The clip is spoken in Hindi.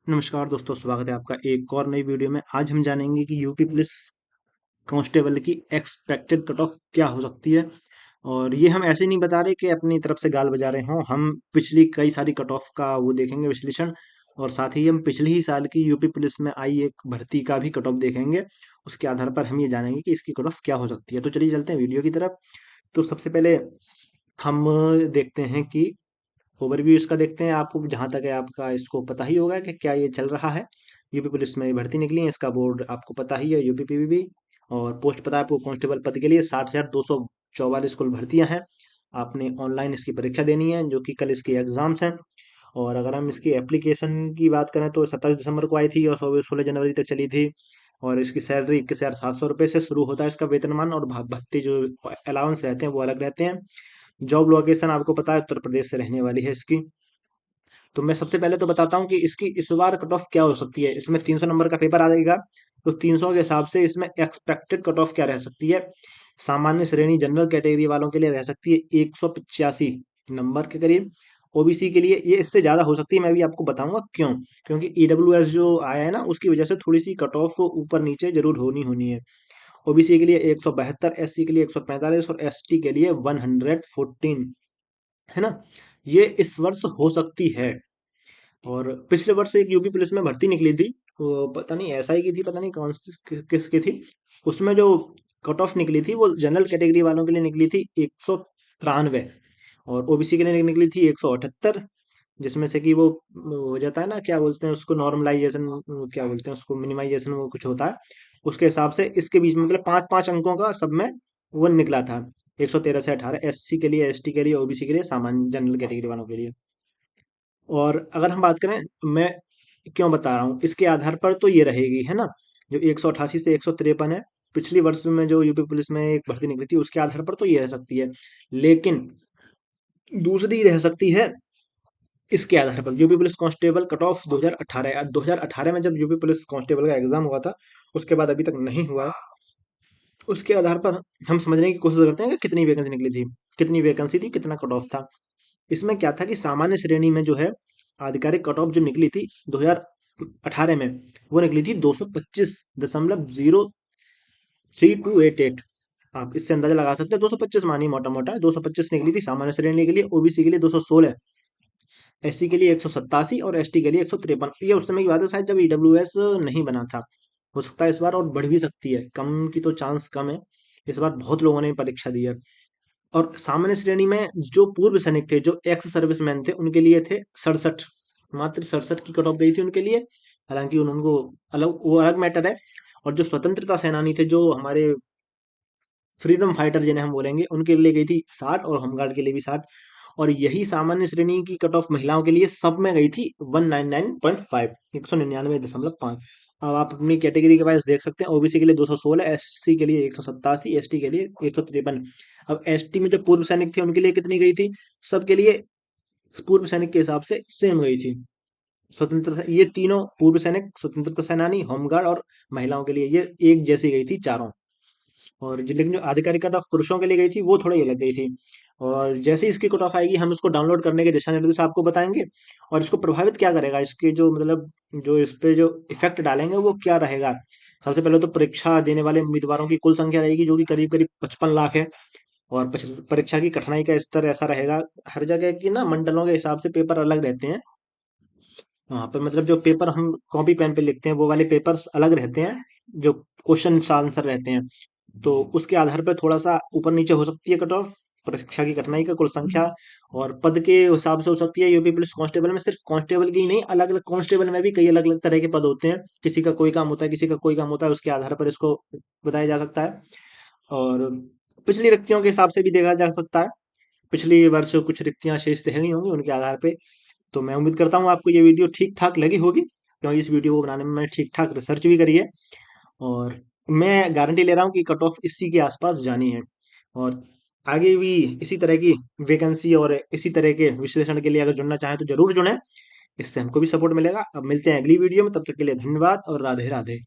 नमस्कार दोस्तों, स्वागत है आपका एक और नई वीडियो में। आज हम जानेंगे कि यूपी पुलिस कांस्टेबल की एक्सपेक्टेड कट ऑफ क्या हो सकती है। और ये हम ऐसे नहीं बता रहे कि अपनी तरफ से गाल बजा रहे हों। हम पिछली कई सारी कट ऑफ का वो देखेंगे विश्लेषण, और साथ ही हम पिछले ही साल की यूपी पुलिस में आई एक भर्ती का भी कट ऑफ देखेंगे। उसके आधार पर हम ये जानेंगे कि इसकी कट ऑफ क्या हो सकती है। तो चलिए चलते हैं वीडियो की तरफ। तो सबसे पहले हम देखते हैं कि ओवरव्यू इसका देखते हैं। आपको जहाँ तक है आपका इसको पता ही होगा कि क्या ये चल रहा है। यूपी पुलिस में भर्ती निकली है, इसका बोर्ड आपको पता ही है, यूपी पीवीबी। और पोस्ट पता है आपको, कांस्टेबल पद के लिए 60,244 कुल भर्तियां हैं। आपने ऑनलाइन इसकी परीक्षा देनी है, जो कि कल इसके एग्जाम्स हैं। और अगर हम इसकी एप्लीकेशन की बात करें तो 27 दिसंबर को आई थी और 16 जनवरी तक चली थी। और इसकी सैलरी 21,700 रुपये से शुरू होता है इसका वेतनमान, और भत्ते जो अलाउंस रहते हैं वो अलग रहते हैं। जॉब लोकेशन आपको पता है उत्तर प्रदेश से रहने वाली है इसकी। तो मैं सबसे पहले तो बताता हूँ कि इसकी इस बार कट ऑफ क्या हो सकती है। इसमें 300 नंबर का पेपर आ जाएगा। तो 300 के हिसाब से इसमें एक्सपेक्टेड कट ऑफ क्या रह सकती है। सामान्य श्रेणी जनरल कैटेगरी वालों के लिए रह सकती है 185 नंबर के करीब। ओबीसी के लिए ये इससे ज्यादा हो सकती है, मैं भी आपको बताऊंगा क्यों। क्योंकि ईडब्ल्यूएस जो आया है ना, उसकी वजह से थोड़ी सी कट ऑफ ऊपर नीचे जरूर होनी होनी है। ओबीसी के लिए 172, एससी के लिए 145 और एसटी के लिए 114, है ना। ये इस वर्ष हो सकती है। और पिछले वर्ष एक यूपी पुलिस में भर्ती निकली थी, वो पता नहीं एसआई की थी, पता नहीं कौन सी किस की थी। उसमें जो कट ऑफ निकली थी वो जनरल कैटेगरी वालों के लिए निकली थी 193, और ओबीसी के लिए निकली थी 178। जिसमें से कि वो हो जाता है ना, क्या बोलते हैं उसको, नॉर्मलाइजेशन, क्या बोलते हैं उसको, मिनिमाइजेशन, वो कुछ होता है। उसके हिसाब से इसके बीच में मतलब 5-5 अंकों का सब में वो निकला था। 113 से 18 एससी के लिए, एसटी के लिए, ओबीसी के लिए, सामान्य जनरल कैटेगरी वालों के लिए। और अगर हम बात करें, मैं क्यों बता रहा हूँ, इसके आधार पर तो ये रहेगी, है ना। जो 188 से 153 है, पिछली वर्ष में जो यूपी पुलिस में एक भर्ती निकली थी उसके आधार पर तो ये रह सकती है। लेकिन दूसरी रह सकती है इसके आधार पर। UP police constable cut off 2018, 2018 में जब यूपी पुलिस कांस्टेबल का एग्जाम हुआ था, उसके बाद अभी तक नहीं हुआ है। उसके आधार पर हम समझने की कोशिश करते हैं कि कितनी वैकेंसी निकली थी, कितनी वैकेंसी थी, कितना कट ऑफ था। इसमें क्या था कि सामान्य श्रेणी में जो है आधिकारिक कट ऑफ जो निकली थी 2018 में, वो निकली थी 225.03288। आप इससे अंदाजा लगा सकते हैं, 225 मानी मोटा मोटा 225 निकली थी सामान्य श्रेणी के लिए। ओबीसी के लिए 216, एससी के लिए 187 और एसटी के लिए 153। ये उस समय की बात है, शायद जब ईडब्ल्यूएस नहीं बना था। हो सकता है इस बार और बढ़ भी सकती है, कम की तो चांस कम है। इस बार बहुत लोगों ने परीक्षा दी है। और सामान्य श्रेणी में जो पूर्व सैनिक थे, जो एक्स सर्विसमैन थे, उनके लिए थे 67, मात्र 67 की कट ऑफ गई थी उनके लिए। हालांकि उनको अलग, वो अलग मैटर है। और जो स्वतंत्रता सेनानी थे, जो हमारे फ्रीडम फाइटर जिन्हें हम बोलेंगे, उनके लिए गई थी 60, और होमगार्ड के लिए भी 60। और यही सामान्य श्रेणी की कट ऑफ महिलाओं के लिए सब में गई थी 199.5, 199.5। अब आप अपनी कैटेगरी के वाइज देख सकते हैं, ओबीसी के लिए 216, एससी के लिए 187, एसटी के लिए 153। अब एसटी में जो पूर्व सैनिक थे उनके लिए कितनी गई थी, सबके लिए पूर्व सैनिक के हिसाब से सेम गई थी। ये तीनों पूर्व सैनिक, स्वतंत्रता सेनानी, होमगार्ड और महिलाओं के लिए ये एक जैसी गई थी चारों। और लेकिन जो आधिकारिक कट ऑफ पुरुषों के लिए गई थी वो थोड़ी अलग गई थी। और जैसे ही इसकी कट ऑफ आएगी हम इसको डाउनलोड करने के दिशा निर्देश आपको बताएंगे। और इसको प्रभावित क्या करेगा, इसके जो मतलब जो इस पे जो इफेक्ट डालेंगे वो क्या रहेगा। सबसे पहले तो परीक्षा देने वाले उम्मीदवारों की कुल संख्या रहेगी, जो कि करीब करीब 55 लाख है। और परीक्षा की कठिनाई का स्तर ऐसा रहेगा, हर जगह की ना मंडलों के हिसाब से पेपर अलग रहते हैं। वहाँ पर मतलब जो पेपर हम कॉपी पेन पे लिखते हैं वो वाले पेपर्स अलग रहते हैं, जो क्वेश्चन आंसर रहते हैं। तो उसके आधार पर थोड़ा सा ऊपर नीचे हो सकती है कट ऑफ। परीक्षा की कठिनाई का कुल संख्या और पद के हिसाब से हो सकती है। यूपी पुलिस कांस्टेबल में सिर्फ कांस्टेबल की ही नहीं, अलग अलग कांस्टेबल में भी कई अलग अलग तरह के पद होते हैं। किसी का कोई काम होता है, किसी का कोई काम होता है, उसके आधार पर इसको बताया जा सकता है। और पिछली रिक्तियों के हिसाब से भी देखा जा सकता है। पिछली वर्ष कुछ रिक्तियां शेष रह गई होंगी, उनके आधार पे। तो मैं उम्मीद करता हूँ आपको ये वीडियो ठीक ठाक लगी होगी, क्योंकि इस वीडियो को बनाने में मैंने ठीक ठाक रिसर्च भी करी है। और मैं गारंटी ले रहा हूँ कि कट ऑफ इसी के आसपास जानी है। और आगे भी इसी तरह की वैकेंसी और इसी तरह के विश्लेषण के लिए अगर जुड़ना चाहें तो जरूर जुड़ें। इससे हमको भी सपोर्ट मिलेगा। अब मिलते हैं अगली वीडियो में, तब तक के लिए धन्यवाद और राधे राधे।